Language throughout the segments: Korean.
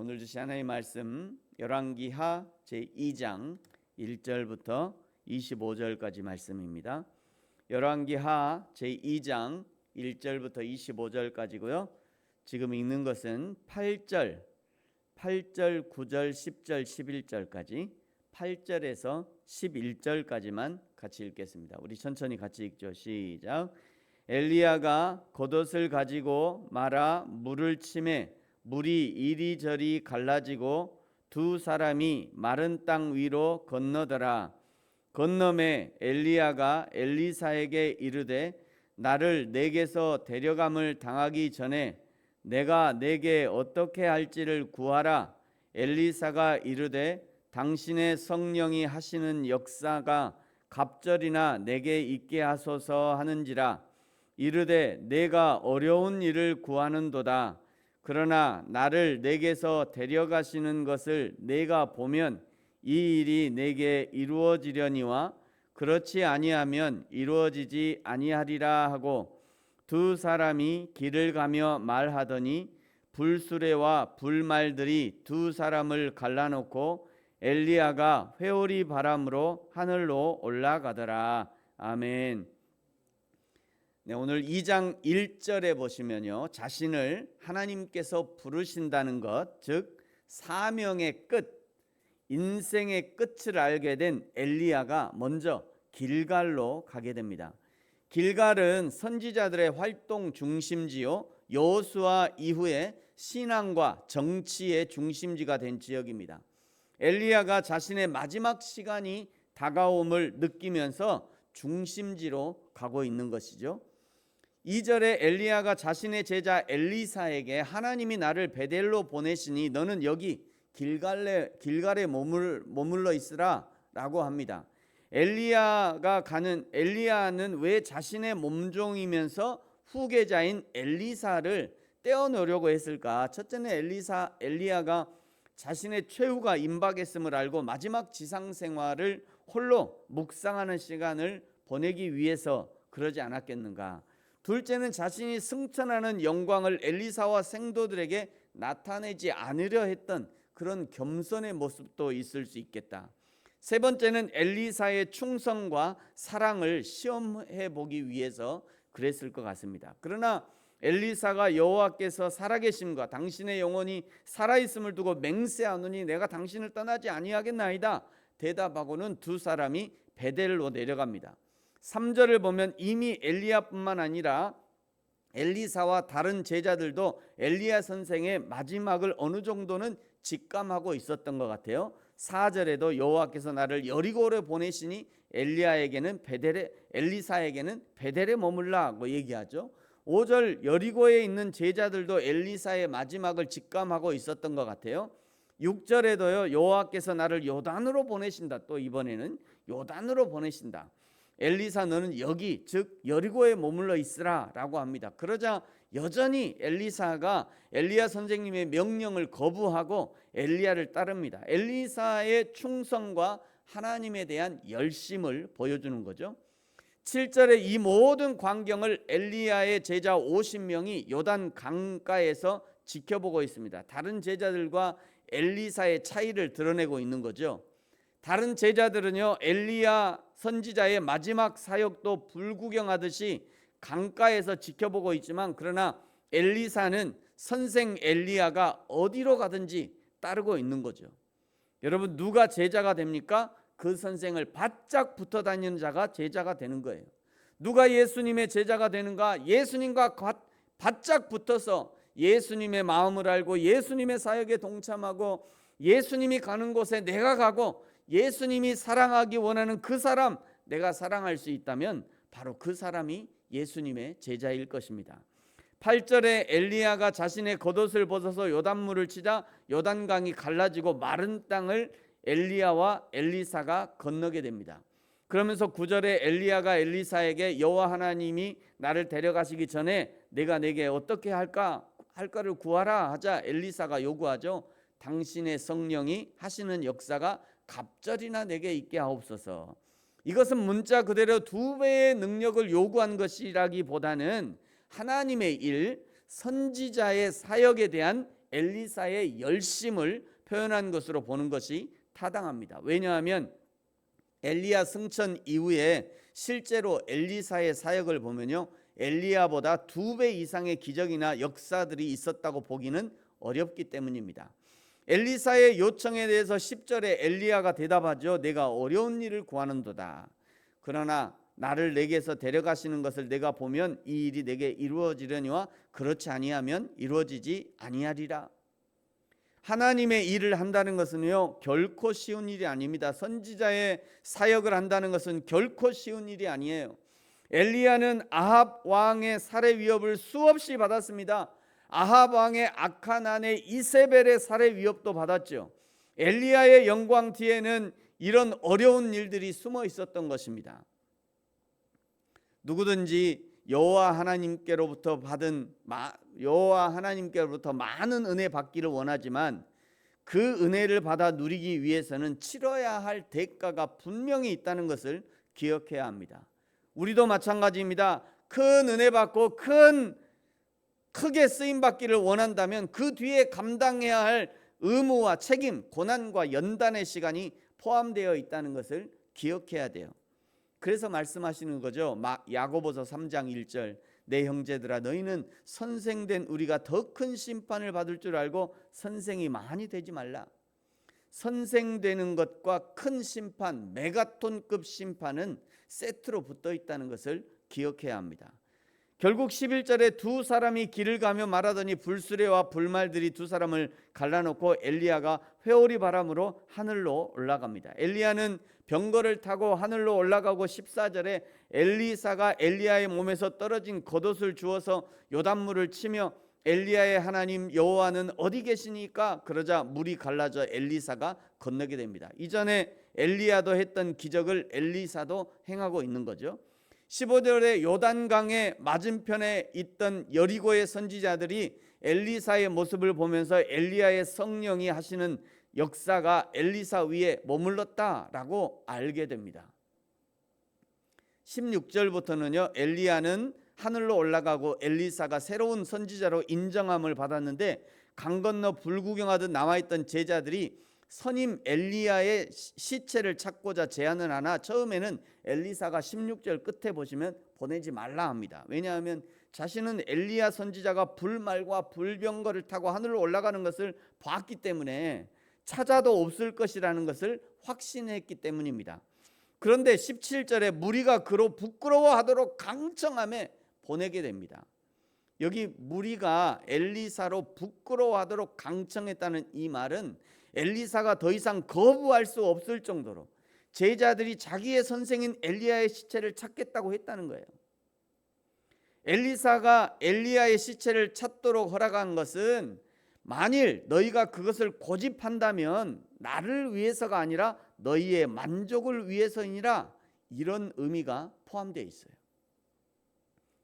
오늘 주신 하나님의 말씀 열왕기하 제2장 1절부터 25절까지 말씀입니다. 열왕기하 제2장 1절부터 25절까지고요. 지금 읽는 것은 8절, 9절, 10절, 11절까지 8절에서 11절까지만 같이 읽겠습니다. 우리 천천히 같이 읽죠. 시작. 엘리야가 겉옷을 가지고 말아 물을 치매 물이 이리저리 갈라지고 두 사람이 마른 땅 위로 건너더라. 건너매 엘리야가 엘리사에게 이르되 나를 내게서 데려감을 당하기 전에 내가 내게 어떻게 할지를 구하라. 엘리사가 이르되 당신의 성령이 하시는 역사가 갑절이나 내게 있게 하소서 하는지라. 이르되 내가 어려운 일을 구하는도다. 그러나 나를 내게서 데려가시는 것을 내가 보면 이 일이 내게 이루어지려니와 그렇지 아니하면 이루어지지 아니하리라 하고 두 사람이 길을 가며 말하더니 불수레와 불말들이 두 사람을 갈라놓고 엘리야가 회오리 바람으로 하늘로 올라가더라. 아멘. 네, 오늘 2장 1절에 보시면요, 자신을 하나님께서 부르신다는 것, 즉 사명의 끝, 인생의 끝을 알게 된 엘리야가 먼저 길갈로 가게 됩니다. 길갈은 선지자들의 활동 중심지요, 여호수아 이후에 신앙과 정치의 중심지가 된 지역입니다. 엘리야가 자신의 마지막 시간이 다가옴을 느끼면서 중심지로 가고 있는 것이죠. 2절에 엘리야가 자신의 제자 엘리사에게 하나님이 나를 베델로 보내시니 너는 여기 길갈에 머물러 있으라 라고 합니다. 엘리야는 왜 자신의 몸종이면서 후계자인 엘리사를 떼어놓으려고 했을까? 첫째는 엘리야가 자신의 최후가 임박했음을 알고 마지막 지상생활을 홀로 묵상하는 시간을 보내기 위해서 그러지 않았겠는가? 둘째는 자신이 승천하는 영광을 엘리사와 생도들에게 나타내지 않으려 했던 그런 겸손의 모습도 있을 수 있겠다. 세 번째는 엘리사의 충성과 사랑을 시험해 보기 위해서 그랬을 것 같습니다. 그러나 엘리사가 여호와께서 살아계심과 당신의 영혼이 살아있음을 두고 맹세하노니 내가 당신을 떠나지 아니하겠나이다 대답하고는 두 사람이 베델로 내려갑니다. 3절을 보면 이미 엘리야뿐만 아니라 엘리사와 다른 제자들도 엘리야 선생의 마지막을 어느 정도는 직감하고 있었던 것 같아요. 4절에도 여호와께서 나를 여리고로 보내시니 엘리사에게는 베델에 머물라고 얘기하죠. 5절 여리고에 있는 제자들도 엘리사의 마지막을 직감하고 있었던 것 같아요. 6절에도요 여호와께서 나를 요단으로 보내신다. 또 이번에는 요단으로 보내신다. 엘리사 너는 여기 즉 여리고에 머물러 있으라 라고 합니다. 그러자 여전히 엘리사가 엘리야 선생님의 명령을 거부하고 엘리야를 따릅니다. 엘리사의 충성과 하나님에 대한 열심을 보여주는 거죠. 7절에 이 모든 광경을 엘리야의 제자 50명이 요단 강가에서 지켜보고 있습니다. 다른 제자들과 엘리사의 차이를 드러내고 있는 거죠. 다른 제자들은요 엘리야 선지자의 마지막 사역도 불구경하듯이 강가에서 지켜보고 있지만 그러나 엘리사는 선생 엘리야가 어디로 가든지 따르고 있는 거죠. 여러분 누가 제자가 됩니까? 그 선생을 바짝 붙어 다니는 자가 제자가 되는 거예요. 누가 예수님의 제자가 되는가? 예수님과 바짝 붙어서 예수님의 마음을 알고 예수님의 사역에 동참하고 예수님이 가는 곳에 내가 가고 예수님이 사랑하기 원하는 그 사람 내가 사랑할 수 있다면 바로 그 사람이 예수님의 제자일 것입니다. 8절에 엘리야가 자신의 겉옷을 벗어서 요단물을 치자 요단강이 갈라지고 마른 땅을 엘리야와 엘리사가 건너게 됩니다. 그러면서 9절에 엘리야가 엘리사에게 여호와 하나님이 나를 데려가시기 전에 내가 내게 어떻게 할까를 구하라 하자 엘리사가 요구하죠. 당신의 성령이 하시는 역사가 갑절이나 내게 있게 하옵소서. 이것은 문자 그대로 2배의 능력을 요구한 것이라기보다는 하나님의 일, 선지자의 사역에 대한 엘리사의 열심을 표현한 것으로 보는 것이 타당합니다. 왜냐하면 엘리야 승천 이후에 실제로 엘리사의 사역을 보면요, 엘리야보다 2배 이상의 기적이나 역사들이 있었다고 보기는 어렵기 때문입니다. 엘리사의 요청에 대해서 10절에 엘리야가 대답하죠. 내가 어려운 일을 구하는도다. 그러나 나를 내게서 데려가시는 것을 내가 보면 이 일이 내게 이루어지려니와 그렇지 아니하면 이루어지지 아니하리라. 하나님의 일을 한다는 것은요, 결코 쉬운 일이 아닙니다. 선지자의 사역을 한다는 것은 결코 쉬운 일이 아니에요. 엘리야는 아합 왕의 살해 위협을 수없이 받았습니다. 아합 왕의 악한 아내 이세벨의 살해 위협도 받았죠. 엘리야의 영광 뒤에는 이런 어려운 일들이 숨어 있었던 것입니다. 누구든지 여호와 하나님께로부터 많은 은혜 받기를 원하지만 그 은혜를 받아 누리기 위해서는 치러야 할 대가가 분명히 있다는 것을 기억해야 합니다. 우리도 마찬가지입니다. 큰 은혜 받고 크게 쓰임 받기를 원한다면 그 뒤에 감당해야 할 의무와 책임, 고난과 연단의 시간이 포함되어 있다는 것을 기억해야 돼요. 그래서 말씀하시는 거죠. 야고보서 3장 1절, 내 형제들아 너희는 선생된 우리가 더 큰 심판을 받을 줄 알고 선생이 많이 되지 말라. 선생되는 것과 큰 심판, 메가톤급 심판은 세트로 붙어 있다는 것을 기억해야 합니다. 결국 11절에 두 사람이 길을 가며 말하더니 불수레와 불말들이 두 사람을 갈라놓고 엘리야가 회오리 바람으로 하늘로 올라갑니다. 엘리야는 병거를 타고 하늘로 올라가고 14절에 엘리사가 엘리야의 몸에서 떨어진 겉옷을 주워서 요단물을 치며 엘리야의 하나님 여호와는 어디 계시니까? 그러자 물이 갈라져 엘리사가 건너게 됩니다. 이전에 엘리야도 했던 기적을 엘리사도 행하고 있는 거죠. 15절에 요단강의 맞은편에 있던 여리고의 선지자들이 엘리사의 모습을 보면서 엘리야의 성령이 하시는 역사가 엘리사 위에 머물렀다라고 알게 됩니다. 16절부터는요, 엘리야는 하늘로 올라가고 엘리사가 새로운 선지자로 인정함을 받았는데 강 건너 불구경하듯 남아있던 제자들이 선임 엘리야의 시체를 찾고자 제안을 하나 처음에는 엘리사가 16절 끝에 보시면 보내지 말라 합니다. 왜냐하면 자신은 엘리야 선지자가 불말과 불병거를 타고 하늘로 올라가는 것을 봤기 때문에 찾아도 없을 것이라는 것을 확신했기 때문입니다. 그런데 17절에 무리가 그로 부끄러워하도록 강청함에 보내게 됩니다. 여기 무리가 엘리사로 부끄러워하도록 강청했다는 이 말은 엘리사가 더 이상 거부할 수 없을 정도로 제자들이 자기의 선생인 엘리야의 시체를 찾겠다고 했다는 거예요. 엘리사가 엘리야의 시체를 찾도록 허락한 것은 만일 너희가 그것을 고집한다면 나를 위해서가 아니라 너희의 만족을 위해서이니라, 이런 의미가 포함되어 있어요.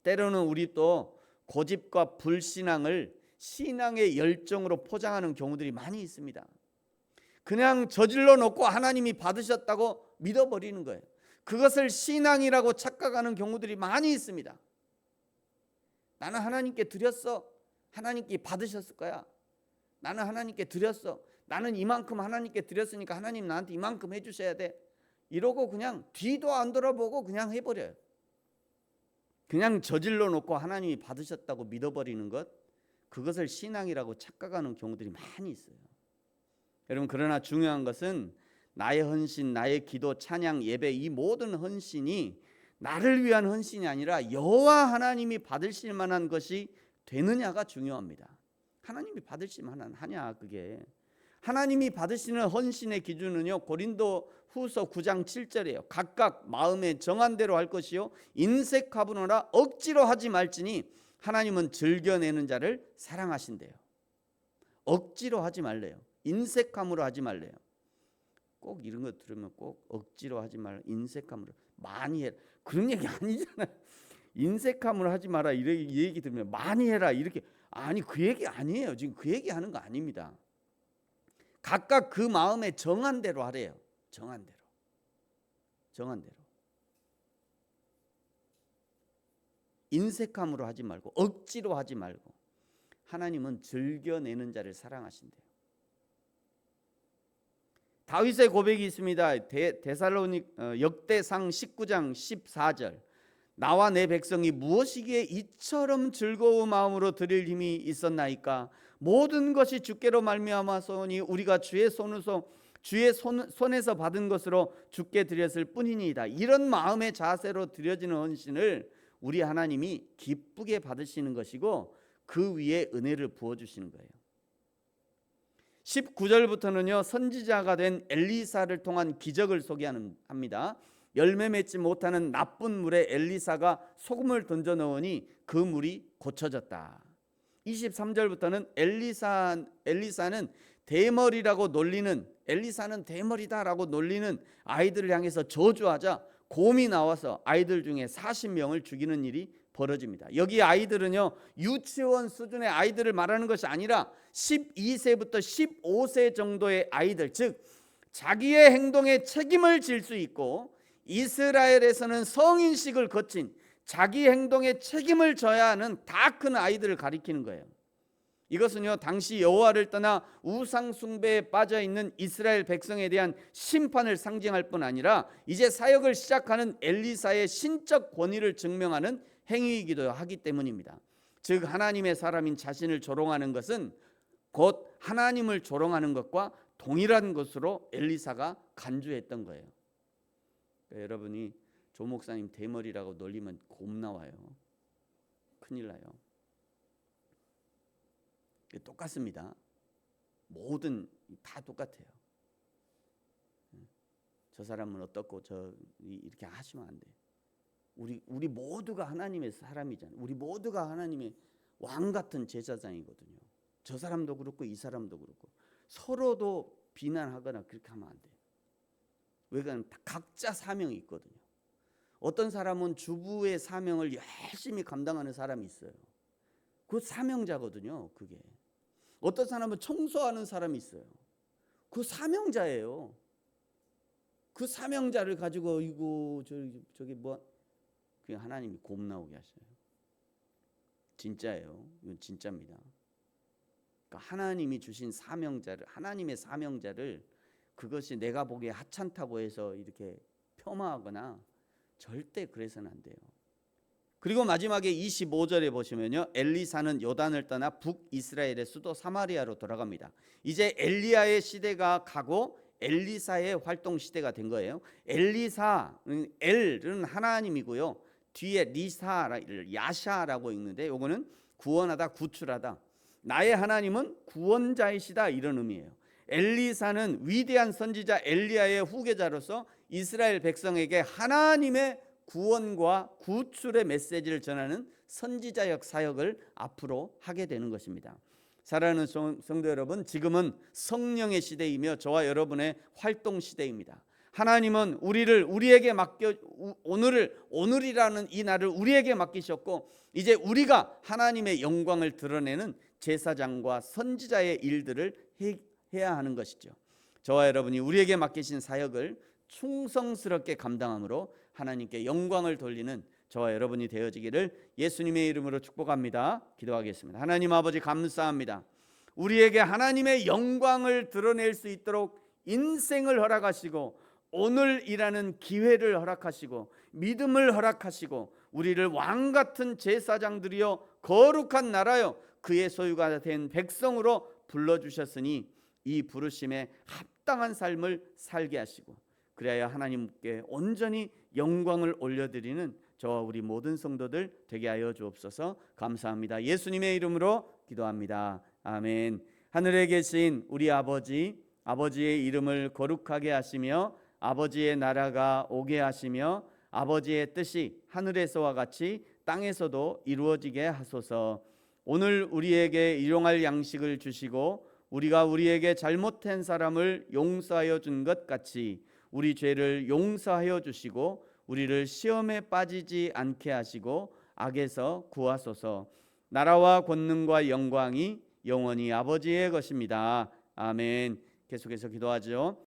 때로는 우리 또 고집과 불신앙을 신앙의 열정으로 포장하는 경우들이 많이 있습니다. 그냥 저질러 놓고 하나님이 받으셨다고 믿어버리는 거예요. 그것을 신앙이라고 착각하는 경우들이 많이 있습니다. 나는 하나님께 드렸어. 하나님께 받으셨을 거야. 나는 하나님께 드렸어. 나는 이만큼 하나님께 드렸으니까 하나님 나한테 이만큼 해주셔야 돼. 이러고 그냥 뒤도 안 돌아보고 그냥 해버려요. 그냥 저질러 놓고 하나님이 받으셨다고 믿어버리는 것, 그것을 신앙이라고 착각하는 경우들이 많이 있어요. 여러분, 그러나 중요한 것은 나의 헌신, 나의 기도, 찬양, 예배, 이 모든 헌신이 나를 위한 헌신이 아니라 여호와 하나님이 받으실 만한 것이 되느냐가 중요합니다. 하나님이 받으실 만한 하냐, 그게. 하나님이 받으시는 헌신의 기준은요, 고린도 후서 9장 7절이에요. 각각 마음에 정한 대로 할 것이요 인색하부노라 억지로 하지 말지니 하나님은 즐겨내는 자를 사랑하신대요. 억지로 하지 말래요. 인색함으로 하지 말래요. 꼭 이런 거 들으면 꼭 억지로 하지 말라, 인색함으로 많이 해라, 그런 얘기 아니잖아요. 인색함으로 하지 마라 이 얘기 들으면 많이 해라 이렇게, 아니 그 얘기 아니에요. 지금 그 얘기 하는 거 아닙니다. 각각 그 마음에 정한 대로 하래요. 정한 대로. 인색함으로 하지 말고 억지로 하지 말고 하나님은 즐겨내는 자를 사랑하신대요. 다윗의 고백이 있습니다. 역대상 19장 14절. 나와 내 백성이 무엇이기에 이처럼 즐거운 마음으로 드릴 힘이 있었나이까. 모든 것이 주께로 말미암아서니 우리가 주의 손에서 받은 것으로 주께 드렸을 뿐이니이다. 이런 마음의 자세로 드려지는 헌신을 우리 하나님이 기쁘게 받으시는 것이고 그 위에 은혜를 부어주시는 거예요. 19절부터는요 선지자가 된 엘리사를 통한 기적을 소개합니다. 열매 맺지 못하는 나쁜 물에 엘리사가 소금을 던져 넣으니 그 물이 고쳐졌다. 23절부터는 엘리사는 대머리라고 놀리는 엘리사는 대머리다라고 놀리는 아이들을 향해서 저주하자 곰이 나와서 아이들 중에 40명을 죽이는 일이 벌어집니다. 여기 아이들은요 유치원 수준의 아이들을 말하는 것이 아니라 12세부터 15세 정도의 아이들, 즉 자기의 행동에 책임을 질 수 있고 이스라엘에서는 성인식을 거친 자기 행동에 책임을 져야 하는 다 큰 아이들을 가리키는 거예요. 이것은요 당시 여호와를 떠나 우상 숭배에 빠져 있는 이스라엘 백성에 대한 심판을 상징할 뿐 아니라 이제 사역을 시작하는 엘리사의 신적 권위를 증명하는 행위이기도 하기 때문입니다. 즉 하나님의 사람인 자신을 조롱하는 것은 곧 하나님을 조롱하는 것과 동일한 것으로 엘리사가 간주했던 거예요. 그러니까 여러분이 조 목사님 대머리라고 놀리면 곰 나와요. 큰일 나요. 똑같습니다. 모든 다 똑같아요. 저 사람은 어떻고 이렇게 하시면 안 돼요. 우리 모두가 하나님의 사람이잖아요. 우리 모두가 하나님의 왕 같은 제사장이거든요. 저 사람도 그렇고 이 사람도 그렇고 서로도 비난하거나 그렇게 하면 안 돼요. 왜냐하면 각자 사명이 있거든요. 어떤 사람은 주부의 사명을 열심히 감당하는 사람이 있어요. 그 사명자거든요. 그게 어떤 사람은 청소하는 사람이 있어요. 그 사명자예요. 그 사명자를 가지고 이거 저기 뭐 그냥 하나님이 곰 나오게 하셔요. 진짜예요. 이건 진짜입니다. 그러니까 하나님이 주신 사명자를 하나님의 사명자를 그것이 내가 보기에 하찮다고 해서 이렇게 폄하하거나 절대 그래서는 안 돼요. 그리고 마지막에 25절에 보시면요 엘리사는 요단을 떠나 북이스라엘의 수도 사마리아로 돌아갑니다. 이제 엘리야의 시대가 가고 엘리사의 활동 시대가 된 거예요. 엘은 하나님이고요 뒤에 리사를 야샤라고 읽는데 요거는 구원하다 구출하다, 나의 하나님은 구원자이시다 이런 의미예요. 엘리사는 위대한 선지자 엘리야의 후계자로서 이스라엘 백성에게 하나님의 구원과 구출의 메시지를 전하는 선지자역 사역을 앞으로 하게 되는 것입니다. 사랑하는 성도 여러분, 지금은 성령의 시대이며 저와 여러분의 활동 시대입니다. 하나님은 우리에게 오늘이라는 이 날을 우리에게 맡기셨고 이제 우리가 하나님의 영광을 드러내는 제사장과 선지자의 일들을 해야 하는 것이죠. 저와 여러분이 우리에게 맡기신 사역을 충성스럽게 감당함으로 하나님께 영광을 돌리는 저와 여러분이 되어지기를 예수님의 이름으로 축복합니다. 기도하겠습니다. 하나님 아버지 감사합니다. 우리에게 하나님의 영광을 드러낼 수 있도록 인생을 허락하시고 오늘이라는 기회를 허락하시고 믿음을 허락하시고 우리를 왕같은 제사장들이여 거룩한 나라여 그의 소유가 된 백성으로 불러주셨으니 이 부르심에 합당한 삶을 살게 하시고 그래야 하나님께 온전히 영광을 올려드리는 저와 우리 모든 성도들 되게 하여 주옵소서. 감사합니다. 예수님의 이름으로 기도합니다. 아멘. 하늘에 계신 우리 아버지의 이름을 거룩하게 하시며 아버지의 나라가 오게 하시며 아버지의 뜻이 하늘에서와 같이 땅에서도 이루어지게 하소서. 오늘 우리에게 일용할 양식을 주시고 우리가 우리에게 잘못한 사람을 용서하여 준 것 같이 우리 죄를 용서하여 주시고 우리를 시험에 빠지지 않게 하시고 악에서 구하소서. 나라와 권능과 영광이 영원히 아버지의 것입니다. 아멘. 계속해서 기도하죠.